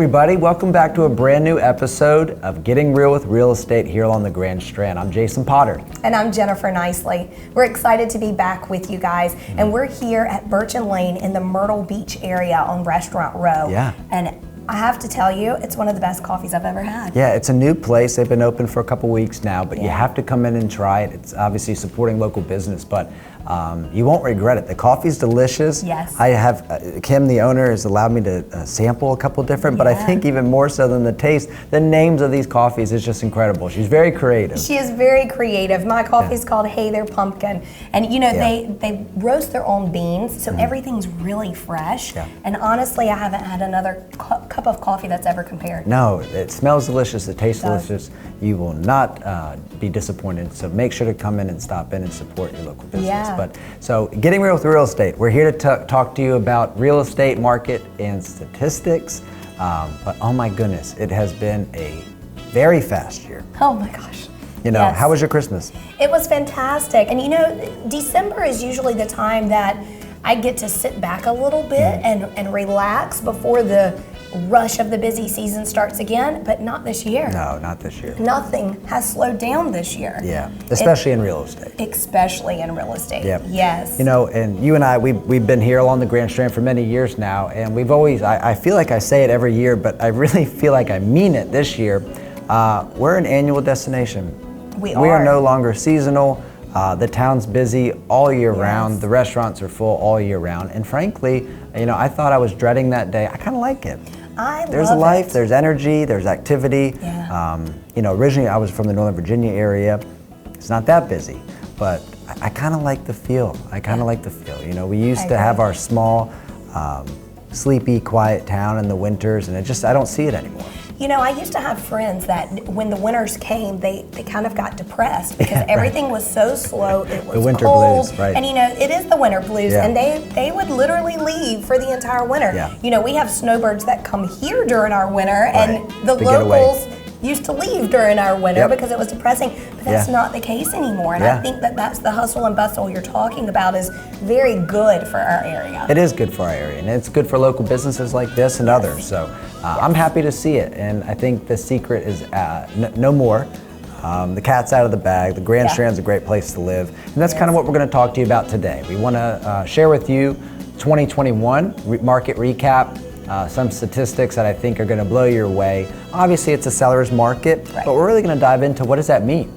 everybody. Welcome back to a brand new episode of Getting Real with Real Estate here on the Grand Strand. I'm Jason Potter. And I'm Jennifer Nicely. We're excited to be back with you guys. And we're here at Birch and Lane in the Myrtle Beach area on Restaurant Row. Yeah. And I have to tell you, it's one of the best coffees I've ever had. Yeah, it's a new place. They've been open for a couple weeks now, but you have to come in and try it. It's obviously supporting local business, but you won't regret it. The coffee's delicious. Yes. I have, Kim, the owner, has allowed me to sample a couple different, but I think even more so than the taste, the names of these coffees is just incredible. She's very creative. She is very creative. My coffee's called Hey There Pumpkin. And you know, they roast their own beans, so everything's really fresh. Yeah. And honestly, I haven't had another cup of coffee that's ever compared. No, it smells delicious, it tastes delicious. You will not be disappointed, so make sure to come in and stop in and support your local business. Yeah. But so, Getting Real with Real Estate, we're here to talk to you about real estate market and statistics, but oh my goodness, it has been a very fast year. Oh my gosh. You know, how was your Christmas? It was fantastic. And you know, December is usually the time that I get to sit back a little bit and relax before the rush of the busy season starts again, but not this year. No, not this year. Nothing has slowed down this year. Yeah, especially in real estate. Especially in real estate. Yep. Yes. You know, and you and I, we've been here along the Grand Strand for many years now, and we've always, I feel like I say it every year, but I really feel like I mean it this year. We're an annual destination. We are. We are no longer seasonal. The town's busy all year round. The restaurants are full all year round. And frankly, you know, I thought I was dreading that day. I kind of like it. There's love life, it. there's energy, there's activity. Yeah. You know, originally I was from the Northern Virginia area. It's not that busy, but I kind of like the feel. You know, we used to have our small, sleepy, quiet town in the winters, and I don't see it anymore. You know, I used to have friends that when the winters came, they kind of got depressed because everything was so slow. It was the winter cold, blues, right? And you know, it is the winter blues, and they would literally leave for the entire winter. Yeah. You know, we have snowbirds that come here during our winter, and the To get away. locals used to leave during our winter because it was depressing, but that's not the case anymore. And I think that's the hustle and bustle you're talking about is very good for our area. It is good for our area, and it's good for local businesses like this and others. So I'm happy to see it, and I think the secret is no more. The cat's out of the bag. The Grand Strand's a great place to live, and that's kind of what we're going to talk to you about today. We want to share with you 2021 market recap. Some statistics that I think are going to blow your way. Obviously, it's a seller's market, but we're really going to dive into what does that mean?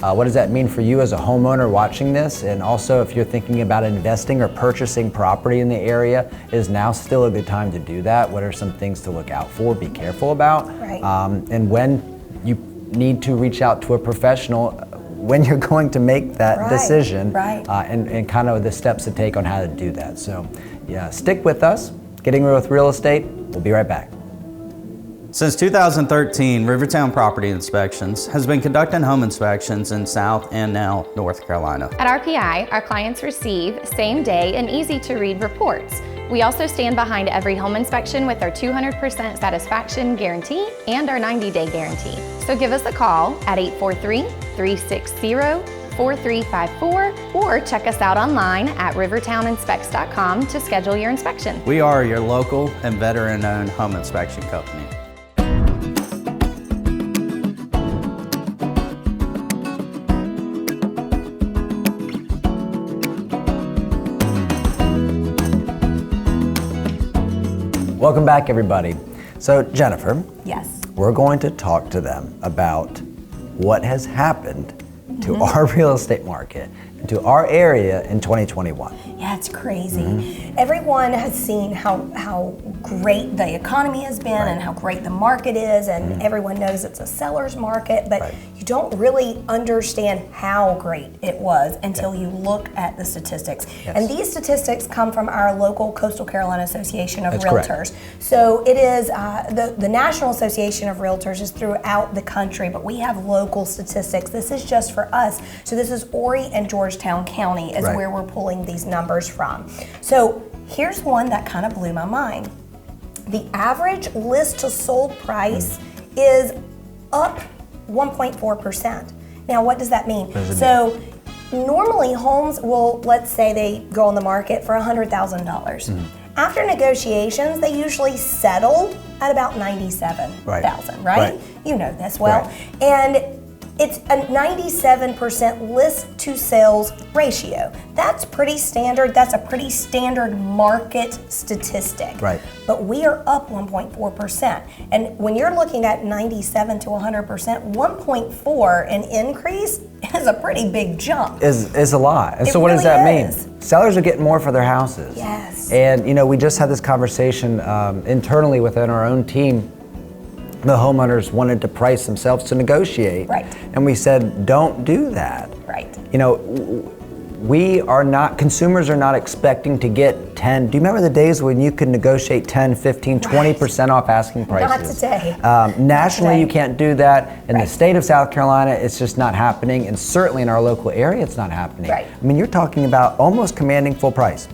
What does that mean for you as a homeowner watching this? And also, if you're thinking about investing or purchasing property in the area, is now still a good time to do that? What are some things to look out for, be careful about? And when you need to reach out to a professional when you're going to make that decision, and kind of the steps to take on how to do that. So, yeah, stick with us. Getting Real with Real Estate. We'll be right back. Since 2013, Rivertown Property Inspections has been conducting home inspections in South and now North Carolina. At RPI, our clients receive same-day and easy-to-read reports. We also stand behind every home inspection with our 200% satisfaction guarantee and our 90-day guarantee. So give us a call at 843-360-4354 or check us out online at rivertowninspects.com to schedule your inspection. We are your local and veteran-owned home inspection company. Welcome back, everybody. So, Jennifer, Yes. we're going to talk to them about what has happened to our real estate market and to our area in 2021. Yeah, it's crazy. Everyone has seen how great the economy has been and how great the market is, and everyone knows it's a seller's market, but you don't really understand how great it was until you look at the statistics. And these statistics come from our local Coastal Carolina Association of Realtors. So it is, the National Association of Realtors is throughout the country, but we have local statistics. This is just for us. So this is Horry and Georgetown County is where we're pulling these numbers from. So here's one that kind of blew my mind. The average list to sold price is up 1.4%. Now, what does that mean? So normally homes will, let's say they go on the market for $100,000. After negotiations, they usually settle at about 97,000, right? You know this well. Right. And it's a 97% list to sales ratio. That's pretty standard. That's a pretty standard market statistic. Right. But we are up 1.4%. And when you're looking at 97 to 100%, 1.4 an increase is a pretty big jump. Is a lot. And It so what does really that is. mean? Sellers are getting more for their houses. Yes. And we just had this conversation internally within our own team. The homeowners wanted to price themselves to negotiate. Right. And we said, don't do that. Right. Consumers are not expecting to get 10. Do you remember the days when you could negotiate 10, 15, 20% off asking prices? Not today. Nationally, Today. you can't do that. In the Right. state of South Carolina, it's just not happening. And certainly in our local area, it's not happening. Right. I mean, you're talking about almost commanding full price.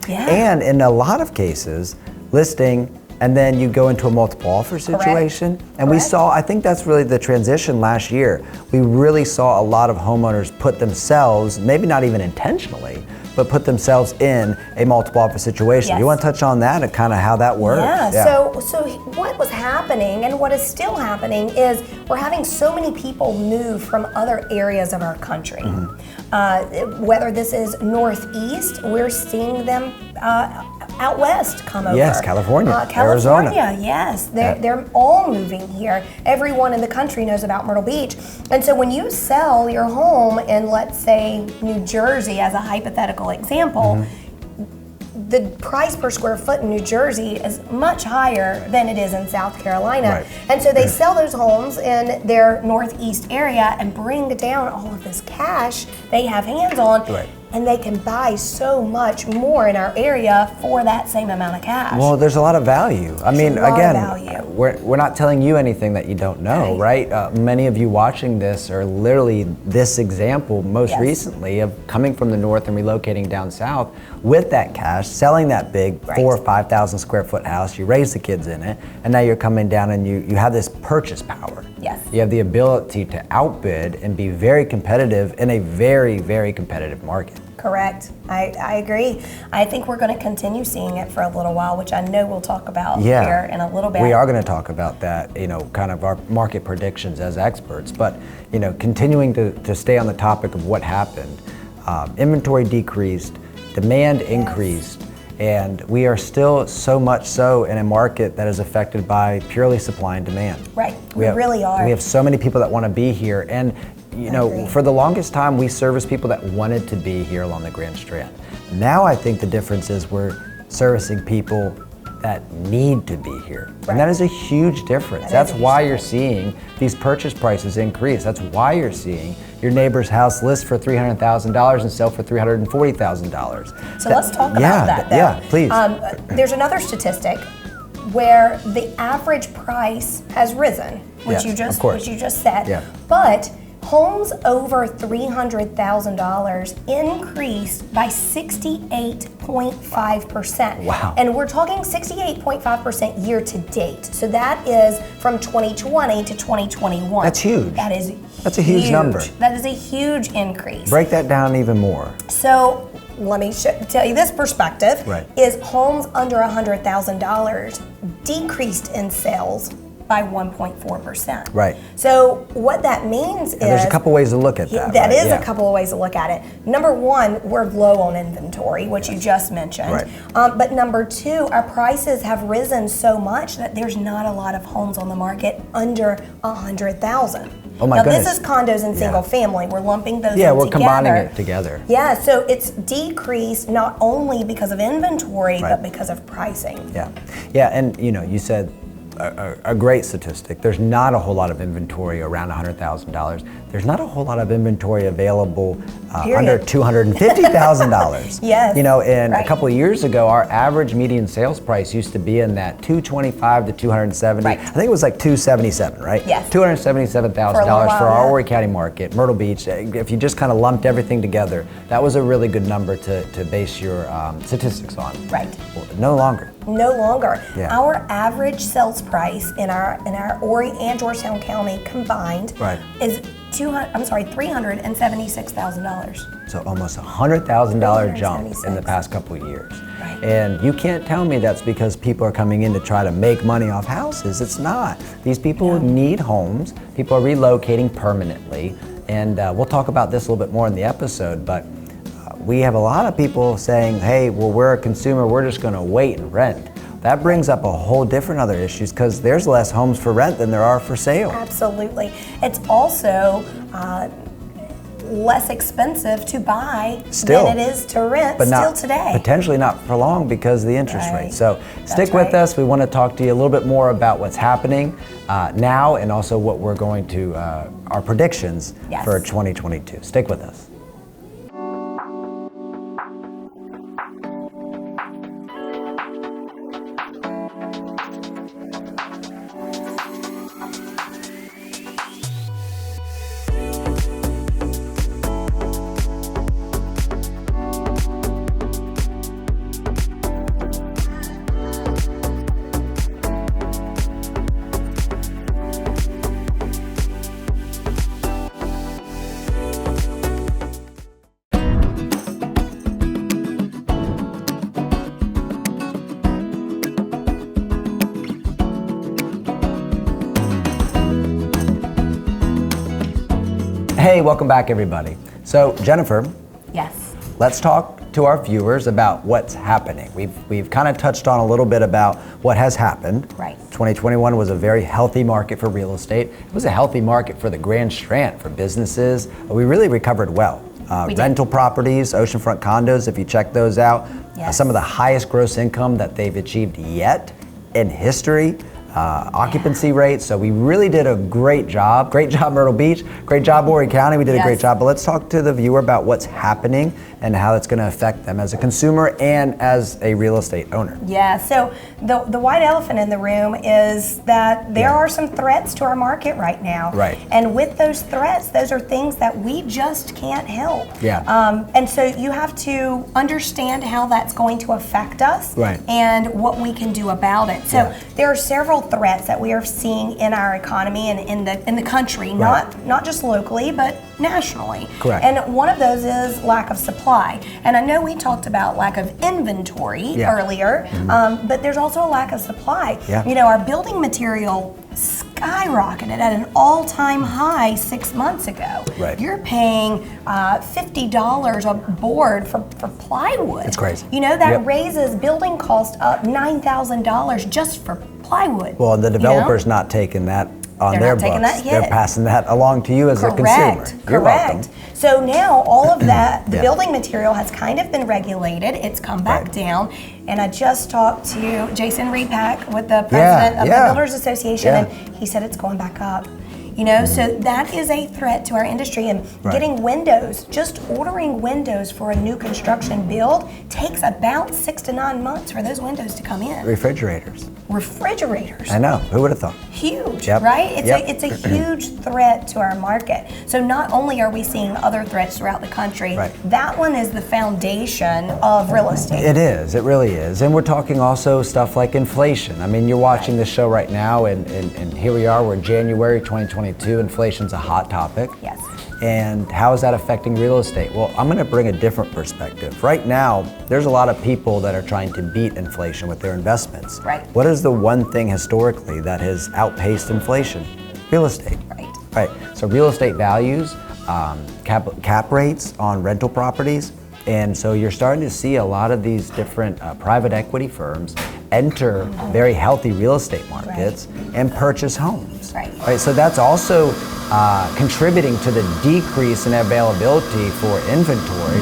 Yeah. And in a lot of cases, listing, and then you go into a multiple offer situation. And we Correct. saw, I think that's really the transition last year. We really saw a lot of homeowners put themselves, maybe not even intentionally, but put themselves in a multiple offer situation. Yes. You want to touch on that and kind of how that works? Yeah. So what was happening and what is still happening is we're having so many people move from other areas of our country. Whether this is Northeast, we're seeing them out west come over. Yes, California, California, Arizona. yes. They're all moving here. Everyone in the country knows about Myrtle Beach. And so when you sell your home in, let's say, New Jersey as a hypothetical example, the price per square foot in New Jersey is much higher than it is in South Carolina. Right. And so they sell those homes in their Northeast area and bring down all of this cash they have hands on. Right. And they can buy so much more in our area for that same amount of cash. Well, there's a lot of value. I mean, a lot of again, value. we're not telling you anything that you don't know, right? Many of you watching this are literally this example most Yes. recently of coming from the north and relocating down south with that cash, selling that big Right. 4,000 or 5,000 square foot house. You raise the kids in it, and now you're coming down and you have this purchase power. Yes. You have the ability to outbid and be very competitive in a very, very competitive market. Correct. I agree. I think we're going to continue seeing it for a little while, which I know we'll talk about here in a little bit. We are going to talk about that, kind of our market predictions as experts. But, continuing to stay on the topic of what happened, inventory decreased, demand increased, and we are still so much so in a market that is affected by purely supply and demand. Right. We really are. We have so many people that want to be here. And agree. for the longest time, we serviced people that wanted to be here along the Grand Strand. Now I think the difference is we're servicing people that need to be here. Right. And that is a huge difference. That is That's a huge why you're difference. seeing these purchase prices increase. That's why you're seeing your neighbor's house list for $300,000 and sell for $340,000. So let's talk about that, though. Yeah, please. There's another statistic where the average price has risen, which Yes, of course. which you just said. Yeah. But homes over $300,000 increased by 68.5%. Wow. And we're talking 68.5% year to date. So that is from 2020 to 2021. That's huge. That's a huge number. That is a huge increase. Break that down even more. So let me tell you this perspective, Right. is homes under $100,000 decreased in sales by 1.4%. Right. So what that means is... There's a couple ways to look at that. That right? is Yeah. a couple of ways to look at it. Number one, we're low on inventory, which you just mentioned. Right. But number two, our prices have risen so much that there's not a lot of homes on the market under $100,000. Oh my now, goodness. this is condos and single family. We're lumping those Yeah, in we're together. combining it together. Yeah, so it's decreased not only because of inventory, Right. but because of pricing. Yeah, and you said a great statistic. There's not a whole lot of inventory around $100,000. There's not a whole lot of inventory available under $250,000. Yes, and a right. couple of years ago, our average median sales price used to be in that $225,000 to $270,000. Right. I think it was like $277,000, right? Yes. $277,000 for while, our yeah. Horry County market, Myrtle Beach. If you just kind of lumped everything together, that was a really good number to base your statistics on. Right. Well, no longer. No longer. Yeah. Our average sales price in our Horry and Georgetown County combined Right. is $376,000. So almost $100,000 jump in the past couple of years. Right. And you can't tell me that's because people are coming in to try to make money off houses. It's not. These people need homes. People are relocating permanently. And we'll talk about this a little bit more in the episode, but we have a lot of people saying, hey, well, we're a consumer, we're just gonna wait and rent. That brings up a whole different other issues because there's less homes for rent than there are for sale. Absolutely. It's also less expensive to buy than it is to rent but still today. Potentially not for long because of the interest rate. So stick That's with right. us. We want to talk to you a little bit more about what's happening now and also what we're going to, our predictions for 2022. Stick with us. Hey, welcome back everybody. So Jennifer, Yes. let's talk to our viewers about what's happening. We've kind of touched on a little bit about what has happened. Right. 2021 was a very healthy market for real estate. It was a healthy market for the Grand Strand, for businesses. We really recovered well. Rental properties, oceanfront condos, if you check those out, some of the highest gross income that they've achieved yet in history. Occupancy rates, so we really did a great job. Great job, Myrtle Beach. Great job, Horry County. We did a great job. But let's talk to the viewer about what's happening and how it's going to affect them as a consumer and as a real estate owner. Yeah, so the white elephant in the room is that there are some threats to our market right now. Right. And with those threats, those are things that we just can't help. Yeah. And so you have to understand how that's going to affect us and what we can do about it. So there are several threats that we are seeing in our economy and in the country, not just locally, but nationally. Correct. And one of those is lack of supply. And I know we talked about lack of inventory earlier, but there's also a lack of supply. Yeah. You know, our building material skyrocketed at an all-time high 6 months ago. Right. You're paying $50 a board for plywood. It's crazy. You know, that raises building cost up $9,000 just for plywood. Well, the developer's not taking that on their books. They're passing that along to you as a consumer. You're welcome. So now all of that, the building material has kind of been regulated. It's come back down. And I just talked to Jason Repack with the president of the Builders Association, and he said it's going back up. You know, so that is a threat to our industry. And getting windows, just ordering windows for a new construction build takes about 6 to 9 months for those windows to come in. Refrigerators. I know. Who would have thought? Huge, right? It's a huge threat to our market. So not only are we seeing other threats throughout the country, that one is the foundation of real estate. It is. It really is. And we're talking also stuff like inflation. I mean, you're watching the show right now, and here we are. We're in January 2022. Inflation's a hot topic. Yes. And how is that affecting real estate? Well, I'm going to bring a different perspective. Right now, there's a lot of people that are trying to beat inflation with their investments. Right. What is the one thing historically that has outpaced inflation? Real estate. Right. So real estate values, cap rates on rental properties. And so you're starting to see a lot of these different private equity firms enter very healthy real estate markets and purchase homes. Right. So that's also contributing to the decrease in availability for inventory,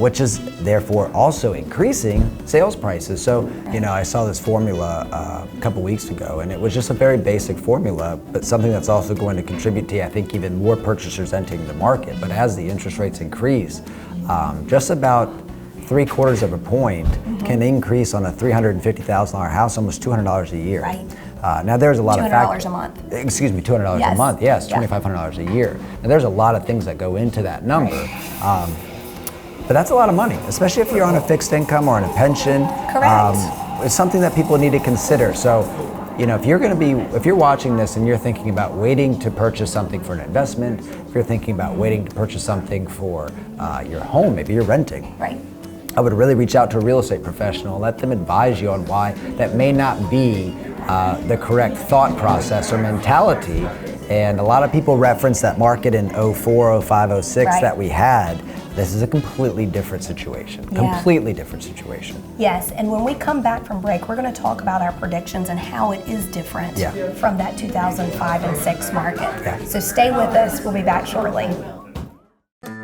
which is therefore also increasing sales prices. So, you know, I saw this formula a couple weeks ago, and it was just a very basic formula, but something that's also going to contribute to, I think, even more purchasers entering the market. But as the interest rates increase, just about 3/4 of a point can increase on a $350,000 house, almost $200 a year. Now there's a lot of $200 a month. Excuse me, $200 a month. Yes, $2,500 a year. Now there's a lot of things that go into that number. But that's a lot of money, especially if you're on a fixed income or on a pension. Correct. It's something that people need to consider. So if you're watching this and you're thinking about waiting to purchase something for an investment, if you're thinking about waiting to purchase something for your home, maybe you're renting. Right. I would really reach out to a real estate professional, let them advise you on why that may not be the correct thought process or mentality. And a lot of people reference that market in 04, 05, 06 Right. that we had. This is a completely different situation. Yeah. Completely different situation. Yes, and when we come back from break, we're going to talk about our predictions and how it is different Yeah. from that 2005 and 6 market. Yeah. So stay with us. We'll be back shortly.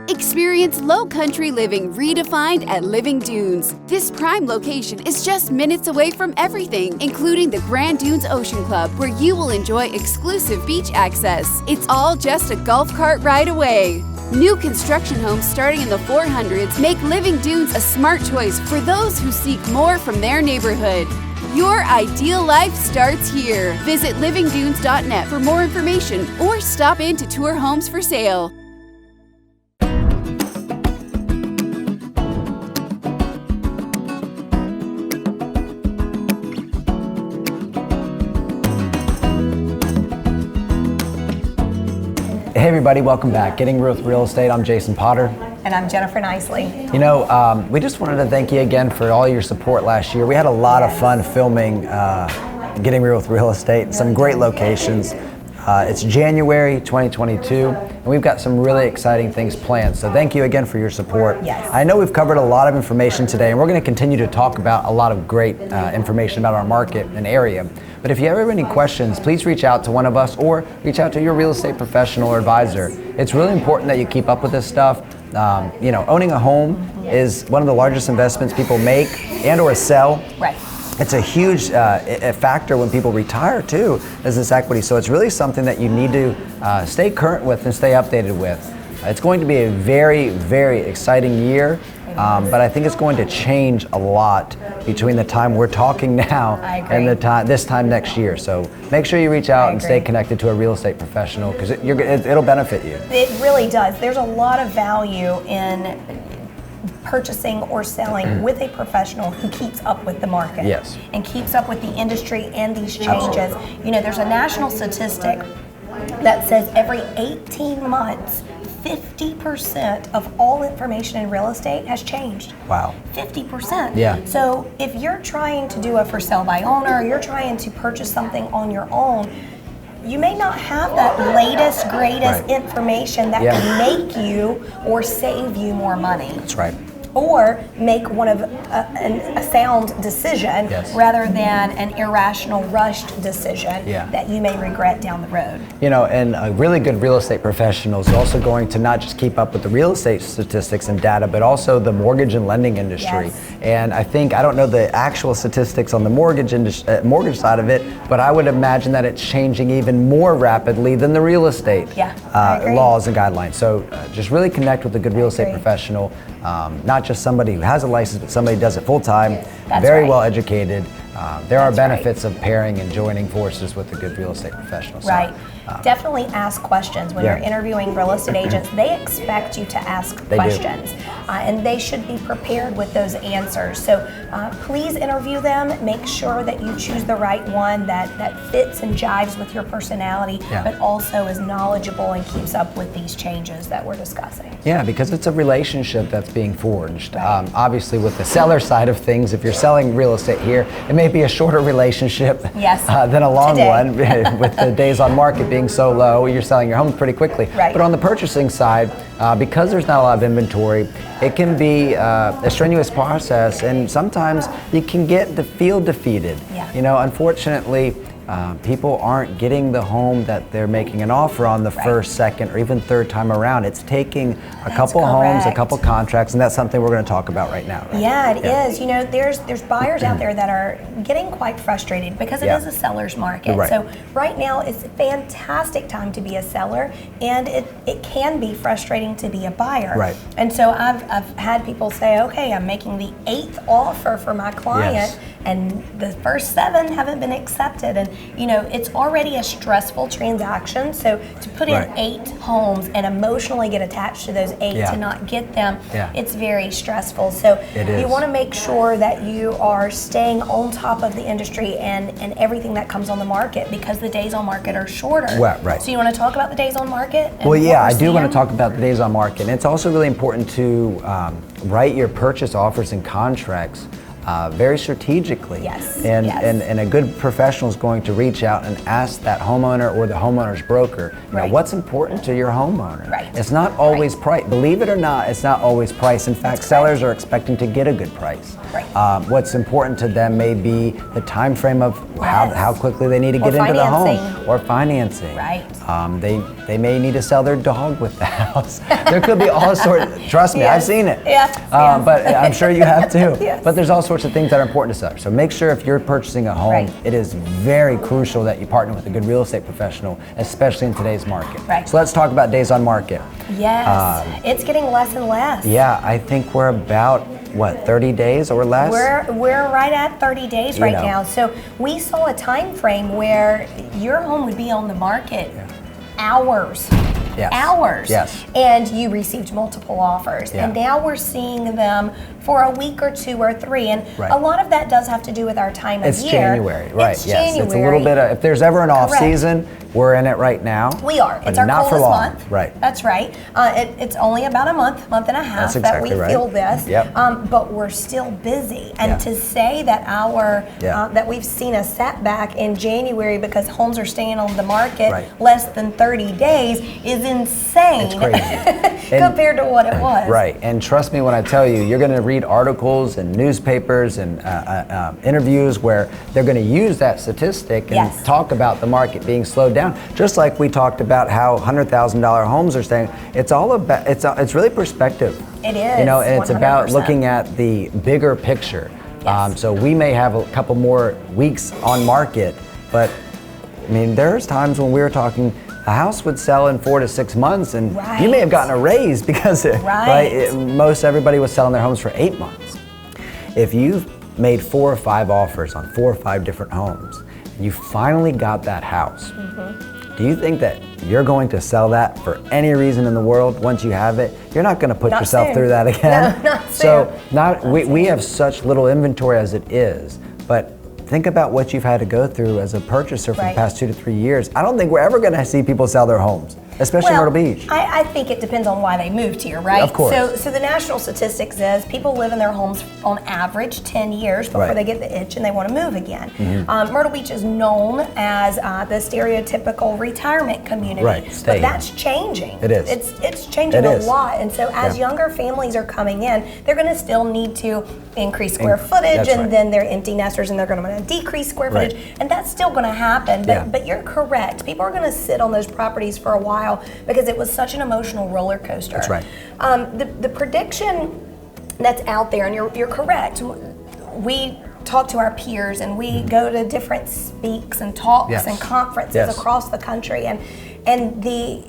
Experience low country living redefined at Living Dunes. This prime location is just minutes away from everything, including the Grand Dunes Ocean Club, where you will enjoy exclusive beach access. It's all just a golf cart ride away. New construction homes starting in the 400s make Living Dunes a smart choice for those who seek more from their neighborhood. Your ideal life starts here. Visit livingdunes.net for more information or stop in to tour homes for sale. Hey everybody, welcome back. Getting Real with Real Estate, I'm Jason Potter. And I'm Jennifer Nicely. We just wanted to thank you again for all your support last year. We had a lot of fun filming Getting Real with Real Estate, some great locations. It's January 2022, and we've got some really exciting things planned. So thank you again for your support. Yes. I know we've covered a lot of information today, and we're going to continue to talk about a lot of great information about our market and area. But if you ever have any questions, please reach out to one of us or reach out to your real estate professional or advisor. It's really important that you keep up with this stuff. Owning a home is one of the largest investments people make and or sell. Right. It's a huge factor when people retire too, as this equity. So it's really something that you need to stay current with and stay updated with. It's going to be a very, very exciting year, but I think it's going to change a lot between the time we're talking now and this time next year. So make sure you reach out and stay connected to a real estate professional because it'll benefit you. It really does. There's a lot of value in purchasing or selling with a professional who keeps up with the market. Yes. And keeps up with the industry and these changes. Absolutely. There's a national statistic that says every 18 months, 50% of all information in real estate has changed. Wow. 50%. Yeah. So if you're trying to do a for sale by owner, or you're trying to purchase something on your own, you may not have that latest, greatest information that can make you or save you more money. That's right. Or make one of a sound decision rather than an irrational, rushed decision that you may regret down the road. And a really good real estate professional is also going to not just keep up with the real estate statistics and data, but also the mortgage and lending industry. Yes. And I don't know the actual statistics on the mortgage mortgage side of it, but I would imagine that it's changing even more rapidly than the real estate laws and guidelines. So just really connect with a good real estate professional, not just somebody who has a license, but somebody who does it full time, very well educated. There are benefits of pairing and joining forces with a good real estate professional. So, Right. Definitely ask questions. When you're interviewing real estate agents, they expect you to ask questions. And they should be prepared with those answers. So please interview them. Make sure that you choose the right one that fits and jives with your personality, but also is knowledgeable and keeps up with these changes that we're discussing. Yeah, because it's a relationship that's being forged. Obviously, with the seller side of things, if you're selling real estate here, it may be a shorter relationship than a long one with the days on market being so low. You're selling your home pretty quickly. But on the purchasing side, because there's not a lot of inventory, it can be a strenuous process, and sometimes you can feel defeated. Unfortunately, people aren't getting the home that they're making an offer on the first, second, or even third time around. It's taking a couple homes, a couple contracts, and that's something we're going to talk about right now. Right? Yeah, it is. There's buyers out there that are getting quite frustrated because it is a seller's market. So right now it's a fantastic time to be a seller, and it can be frustrating to be a buyer. And so I've had people say, okay, I'm making the 8th offer for my client, and the first 7 haven't been accepted. And you know, it's already a stressful transaction. So to put in 8 homes and emotionally get attached to those 8 to not get them, it's very stressful. So you want to make sure that you are staying on top of the industry and everything that comes on the market, because the days on market are shorter. Right. So you want to talk about the days on market? Well, yeah, I do want to talk about the days on market. And it's also really important to write your purchase offers and contracts very strategically. Yes. And a good professional is going to reach out and ask that homeowner or the homeowner's broker, you know, what's important to your homeowner. It's not always price. Believe it or not, it's not always price. In fact, sellers are expecting to get a good price. What's important to them may be the time frame of how quickly they need to get into the home, or financing. They may need to sell their dog with the house. There could be all sorts. Trust me, I've seen it. But I'm sure you have too. But there's all sorts of things that are important to sellers. So make sure if you're purchasing a home, it is very crucial that you partner with a good real estate professional, especially in today's market. So let's talk about days on market. It's getting less and less. Yeah, I think we're about, what, 30 days or less? We're right at 30 days right now. So we saw a time frame where your home would be on the market hours. Hours. And you received multiple offers. And now we're seeing them for a week or 2 or 3. And a lot of that does have to do with our time of year. It's January, It's January. It's a little bit of, if there's ever an off season, we're in it right now. We are. It's our not coolest for long. month. That's right. It's only about a month and a half that we feel this. But we're still busy. And to say that that we've seen a setback in January because homes are staying on the market less than 30 days is insane. It's crazy. compared to what it was. And trust me when I tell you, you're going to read articles and newspapers and interviews where they're going to use that statistic and talk about the market being slowed down. Just like we talked about how $100,000 homes are staying. It's all about, it's really perspective. It is. You know, and it's 100%. about looking at the bigger picture. So we may have a couple more weeks on market, but I mean, there's times when we were talking, a house would sell in 4 to 6 months, and you may have gotten a raise because most everybody was selling their homes for 8 months. If you've made 4 or 5 offers on 4 or 5 different homes, you finally got that house, do you think that you're going to sell that for any reason in the world once you have it? You're not going to put yourself through that again. No, not soon. So we have such little inventory as it is, but think about what you've had to go through as a purchaser for the past 2 to 3 years. I don't think we're ever going to see people sell their homes, especially in Myrtle Beach. I think it depends on why they moved here, right? Of course. So the national statistics says people live in their homes on average 10 years before they get the itch and they want to move again. Myrtle Beach is known as the stereotypical retirement community, but that's changing. It is. It's changing a lot, and so as younger families are coming in, they're going to still need to increase square footage, and then they're empty nesters, and they're going to decrease square footage, and that's still going to happen. But you're correct. People are going to sit on those properties for a while because it was such an emotional roller coaster. That's right. The prediction that's out there, and you're correct. We talk to our peers, and we go to different speaks and talks and conferences across the country, and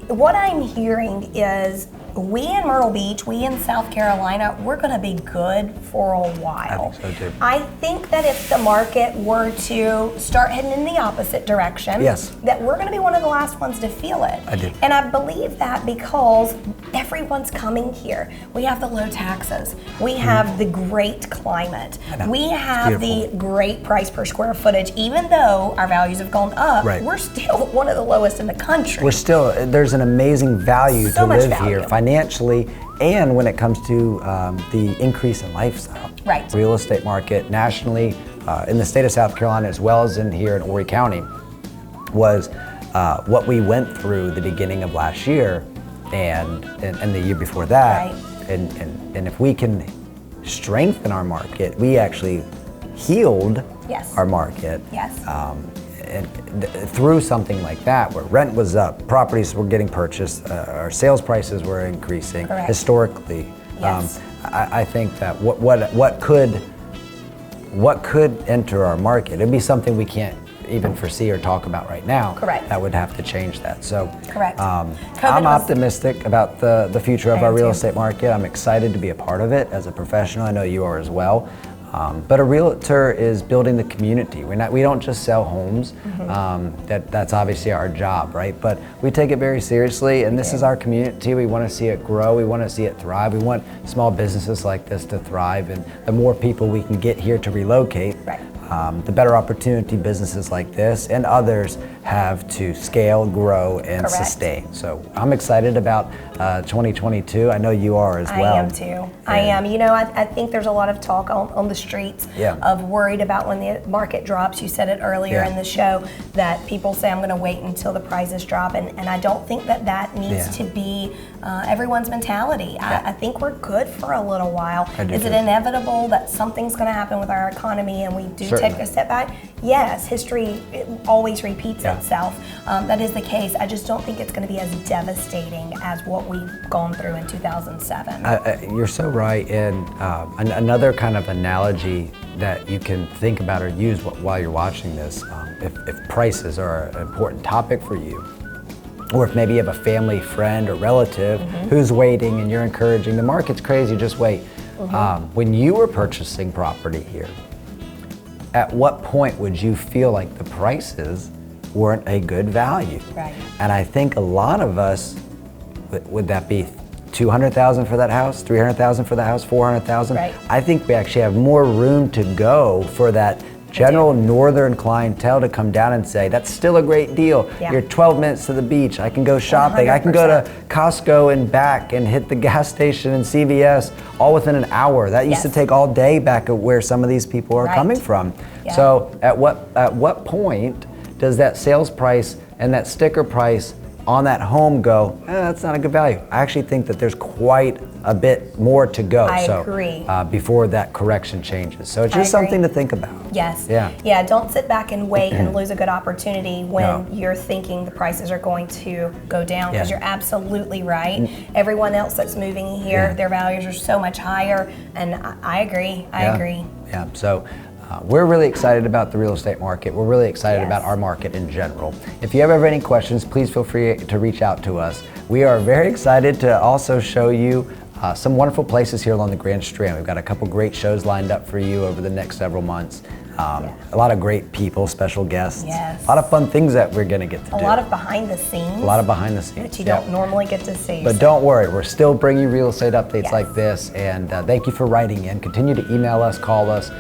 what I'm hearing is we in Myrtle Beach, we in South Carolina, we're going to be good for a while. I think so too. I think that if the market were to start heading in the opposite direction, that we're going to be one of the last ones to feel it. I do. And I believe that because everyone's coming here. We have the low taxes. We have the great climate. We have the great price per square footage. Even though our values have gone up, we're still one of the lowest in the country. We're still, there's an amazing value to live here financially, and when it comes to the increase in lifestyle. Real estate market nationally, in the state of South Carolina as well as in here in Horry County, was what we went through the beginning of last year and the year before that. And if we can strengthen our market, we actually healed our market. And through something like that, where rent was up, properties were getting purchased, our sales prices were increasing historically. I think that what could enter our market, it'd be something we can't even foresee or talk about right now. That would have to change that. So I'm optimistic about the future of our real estate market. I'm excited to be a part of it as a professional. I know you are as well. But a realtor is building the community. We don't just sell homes. That's obviously our job, right? But we take it very seriously, and this is our community. We want to see it grow. We want to see it thrive. We want small businesses like this to thrive, and the more people we can get here to relocate, the better opportunity businesses like this and others have to scale, grow, and sustain. So I'm excited about 2022. I know you are as well. I am too. I am. You know, I think there's a lot of talk on the streets of worried about when the market drops. You said it earlier in the show that people say, I'm going to wait until the prices drop. And I don't think that needs to be everyone's mentality. I think we're good for a little while. Is it inevitable that something's going to happen with our economy and we do take a step back? Yes, history always repeats itself. That is the case. I just don't think it's going to be as devastating as what we've gone through in 2007. You're so right. And another kind of analogy that you can think about or use while you're watching this, if prices are an important topic for you, or if maybe you have a family, friend, or relative who's waiting and you're encouraging, the market's crazy, just wait. When you were purchasing property here, at what point would you feel like the prices weren't a good value? Right. And I think a lot of us, would that be $200,000 for that house, $300,000 for the house, $400,000? Right. I think we actually have more room to go for that general northern clientele to come down and say, that's still a great deal. You're 12 minutes to the beach. I can go shopping. 100%. I can go to Costco and back and hit the gas station and CVS all within an hour. That used to take all day back at where some of these people are coming from. So at what point does that sales price and that sticker price on that home go, that's not a good value? I actually think that there's quite a bit more to go. I agree. Before that correction changes. So it's just something to think about. Yes. Yeah. Don't sit back and wait and lose a good opportunity when you're thinking the prices are going to go down, because you're absolutely right. Everyone else that's moving here, their values are so much higher, and I agree. I agree. Yeah. So we're really excited about the real estate market. We're really excited about our market in general. If you ever have any questions, please feel free to reach out to us. We are very excited to also show you some wonderful places here along the Grand Strand. We've got a couple great shows lined up for you over the next several months. A lot of great people, special guests. A lot of fun things that we're going to get to do. A lot of behind the scenes. A lot of behind the scenes. That you don't normally get to see. But don't worry, we're still bringing real estate updates like this. And thank you for writing in. Continue to email us, call us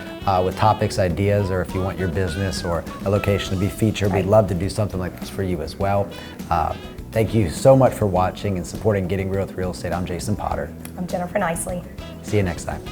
with topics, ideas, or if you want your business or a location to be featured. We'd love to do something like this for you as well. Thank you so much for watching and supporting Getting Real with Real Estate. I'm Jason Potter. I'm Jennifer Nicely. See you next time.